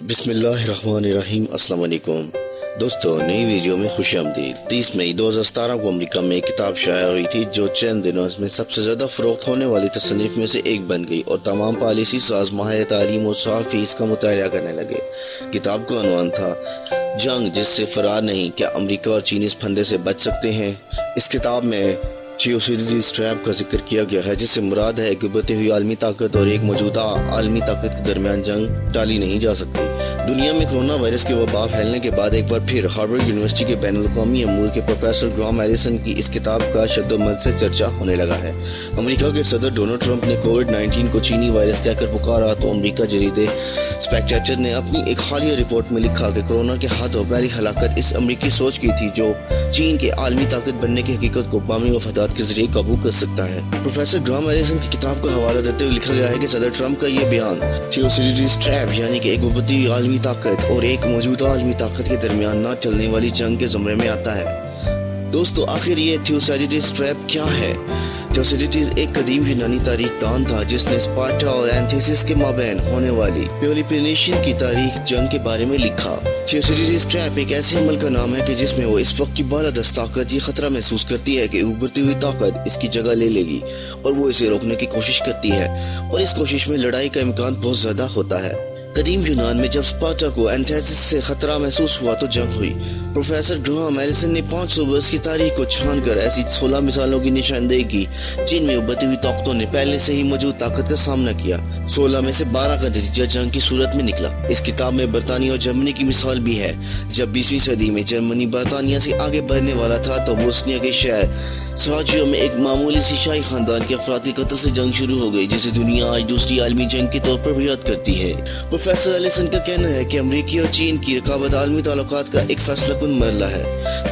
بسم اللہ الرحمن الرحیم۔ السلام علیکم دوستو، نئی ویڈیو میں خوش آمدید۔ 30 مئی 2017 کو امریکہ میں ایک کتاب شائع ہوئی تھی جو چند دنوں میں سب سے زیادہ فروخت ہونے والی تصنیف میں سے ایک بن گئی اور تمام پالیسی ساز ماہر تعلیم اور صحافی اس کا مطالعہ کرنے لگے۔ کتاب کا عنوان تھا جنگ جس سے فرار نہیں، کیا امریکہ اور چین اس پھندے سے بچ سکتے ہیں۔ اس کتاب میں تھیوسیڈیڈیز ٹریپ کا ذکر کیا گیا ہے، جس سے مراد ہے کہ ابھرتی ہوئی عالمی طاقت اور ایک موجودہ عالمی طاقت کے درمیان جنگ ٹالی نہیں جا سکتی۔ دنیا میں کرونا وائرس کے وبا پھیلنے کے بعد ایک بار پھر ہارورڈ یونیورسٹی کے بین الاقوامی امور کے پروفیسر گرام ایلیسن کی اس کتاب کا شد و مد سے چرچا ہونے لگا ہے۔ امریکہ کے صدر ڈونلڈ ٹرمپ نے کووڈ-19 کو چینی وائرس کہہ کر پکارا تو امریکہ جریدے اسپیکٹیٹر نے اپنی ایک حالیہ رپورٹ میں لکھا کہ کورونا کے ہاتھوں پہلی ہلاکت اس امریکی سوچ کی تھی جو چین کے عالمی طاقت بننے کی حقیقت کو بامی مفادات کے ذریعے قابو کر سکتا ہے۔ پروفیسر گرام ایلیسن کی کتاب کا حوالہ دیتے ہوئے لکھا گیا ہے کہ صدر ٹرمپ کا یہ بیان تھیوسیڈیڈیز ٹریپ یعنی کہ ایک ابھرتی ہوئی عالمی طاقت اور ایک موجودہ عالمی طاقت کے درمیان نہ چلنے والی جنگ کے زمرے میں آتا ہے۔ دوستو، آخر یہ تھیوسیڈیڈیز ٹریپ کیا ہے؟ تھیوسیڈیڈیز ایک قدیم یونانی تاریخ دان تھا جس نے اسپارٹا اور اینتھیسس کے مابین ہونے والی پیلوپونیشین کی تاریخ جنگ کے بارے میں لکھا۔ تھیوسیڈیڈیز ٹریپ ایک ایسے عمل کا نام ہے کہ جس میں وہ اس وقت کی بالادست طاقت یہ خطرہ محسوس کرتی ہے کہ ابھرتی ہوئی طاقت اس کی جگہ لے لے گی اور وہ اسے روکنے کی کوشش کرتی ہے، اور اس کوشش میں لڑائی کا امکان بہت زیادہ ہوتا ہے۔ قدیم یونان میں جب اسپارٹا کو اینتھیسس سے خطرہ محسوس ہوا تو جنگ ہوئی۔ پروفیسر گرام ایلیسن نے 500 برس کی تاریخ کو چھان کر ایسی 16 مثالوں کی نشاندہی کی جن میں ابھرتی ہوئی طاقتوں نے پہلے سے ہی موجود طاقت کا سامنا کیا۔ 16 میں سے 12 کا نتیجہ جنگ کی صورت میں نکلا۔ اس کتاب میں برطانیہ اور جرمنی کی مثال بھی ہے۔ جب 20ویں صدی میں جرمنی برطانیہ سے آگے بڑھنے والا تھا تو بوسنیا کے شہر سراجیو میں ایک معمولی سی شاہی خاندان کے افرادی قتل سے جنگ شروع ہو گئی، جسے دنیا آج دوسری عالمی جنگ کے طور پر بھی یاد کرتی ہے۔ پروفیسر ایلیسن کا کہنا ہے کہ امریکی اور چین کی رقابت عالمی تعلقات کا ایک فیصلہ کن مرحلہ ہے۔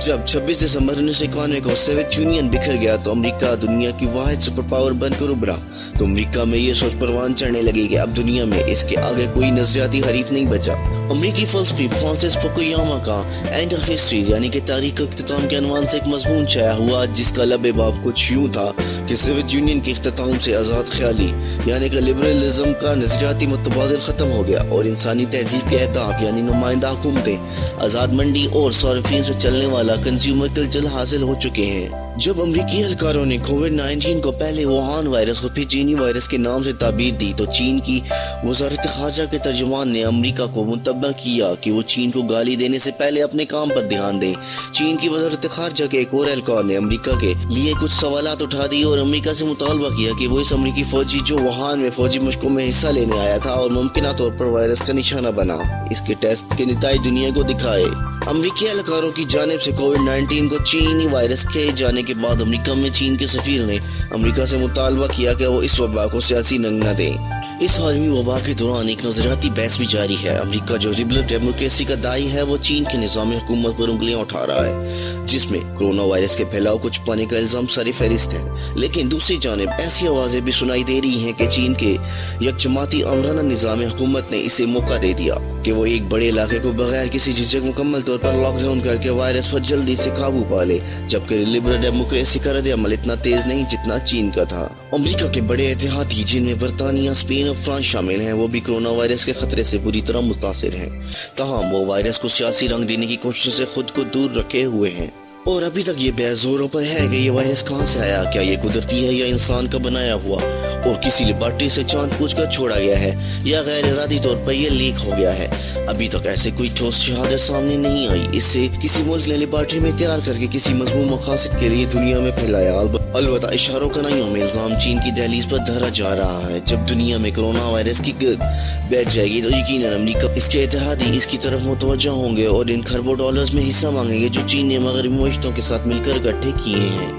جب 26 دسمبر 1991 کو سوویت یونین بکھر گیا تو امریکہ دنیا کی واحد سپر پاور بن کر ابھرا، تو امریکہ میں یہ سوچ پروان چڑھنے لگی کہ اب دنیا میں اس کے آگے کوئی نظریاتی حریف نہیں بچا۔ امریکی فلسفی فرانسس فوکویاما کا اینڈ آف ہسٹری یعنی کہ تاریخ کا اختتام کے عنوان سے ایک مضمون شائع ہوا جس کا لب باب کچھ یوں تھا کہ سوویت یونین کے اختتام سے آزاد خیالی یعنی کہ لبرلزم کا نظریاتی متبادل ختم ہو گیا اور انسانی تہذیب کے اہداف یعنی نمائندہ حکومتیں، آزاد منڈی اور صارفین سے چلنے والا کنزیومر کلچر حاصل ہو چکے ہیں۔ جب امریکی اہلکاروں نے کووڈ-19 کو پہلے ووہان وائرس اور پھر چینی وائرس کے نام سے تعبیر دی تو چین کی وزارت خارجہ کے ترجمان نے امریکہ کو منتبہ کیا کہ وہ چین کو گالی دینے سے پہلے اپنے کام پر دھیان دیں۔ چین کی وزارت خارجہ کے ایک اور اہلکار نے امریکہ کے لیے کچھ سوالات اٹھا دی اور امریکہ سے مطالبہ کیا کہ وہ اس امریکی فوجی جو ووہان میں فوجی مشقوں میں حصہ لینے آیا تھا اور ممکنہ طور پر وائرس کا نشانہ بنا، اس کے ٹیسٹ کے نتائج دنیا کو دکھائے۔ امریکی اہلکاروں کی جانب سے کووڈ-19 کو چینی وائرس کہے جانے کے بعد امریکہ میں چین کے سفیر نے امریکہ سے مطالبہ کیا کہ وہ اس وبا کو سیاسی رنگ نہ دیں۔ اس عالمی وبا کے دوران ایک نظریاتی بحث بھی جاری ہے۔ امریکہ جو لبرل ڈیموکریسی کا داعی ہے وہ چین کے نظام حکومت پر انگلیاں اٹھا رہا ہے، جس میں کرونا وائرس کے پھیلاؤ کو چھپانے کا الزام سر فہرست ہے۔ لیکن دوسری جانب ایسی آوازیں بھی سنائی دے رہی ہیں کہ چین کے یک جماعتی آمرانہ نظام حکومت نے اسے موقع دے دیا کہ وہ ایک بڑے علاقے کو بغیر کسی جھجک مکمل طور پر لاک ڈاؤن کر کے وائرس پر جلدی سے قابو پا لے، جبکہ لبرل ڈیموکریسی کا رد عمل اتنا تیز نہیں جتنا چین کا تھا۔ امریکہ کے بڑے اتحادی جن میں برطانیہ، اسپین اور فرانس شامل ہیں وہ بھی کرونا وائرس کے خطرے سے بری طرح متاثر ہیں، تاہم وہ وائرس کو سیاسی رنگ دینے کی کوشش سے خود کو دور رکھے ہوئے ہیں۔ اور ابھی تک یہ بحث زوروں پر ہے کہ یہ وائرس کہاں سے آیا، کیا یہ قدرتی ہے یا انسان کا بنایا ہوا اور کسی لیبارٹری سے چاند پوچھ کر چھوڑا گیا ہے، یا غیر ارادی طور پر یہ لیک ہو گیا ہے۔ ابھی تک ایسے کوئی ٹھوس شہادت سامنے نہیں آئی۔ اس سے کسی ملک نے لیبارٹری میں تیار کر کے کسی مضمون مقاصد کے لیے دنیا میں پھیلایا۔ البتہ اشاروں کنائیوں میں الزام چین کی دہلیز پر دھرا جا رہا ہے۔ جب دنیا میں کرونا وائرس کی گرد بیٹھ جائے گی تو یقیناً امریکہ اس کے اتحادی اس کی طرف متوجہ ہوں گے اور ان کھربوں ڈالرز میں حصہ مانگیں گے جو چین نے مغربی معیشتوں کے ساتھ مل کر اکٹھے کیے ہیں۔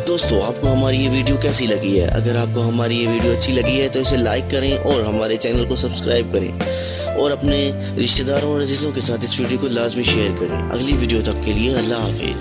دوستو، آپ کو ہماری یہ ویڈیو کیسی لگی ہے؟ اگر آپ کو ہماری یہ ویڈیو اچھی لگی ہے تو اسے لائک کریں اور ہمارے چینل کو سبسکرائب کریں اور اپنے رشتہ داروں اور عزیزوں کے ساتھ اس ویڈیو کو لازمی شیئر کریں۔ اگلی ویڈیو تک کے لیے اللہ حافظ۔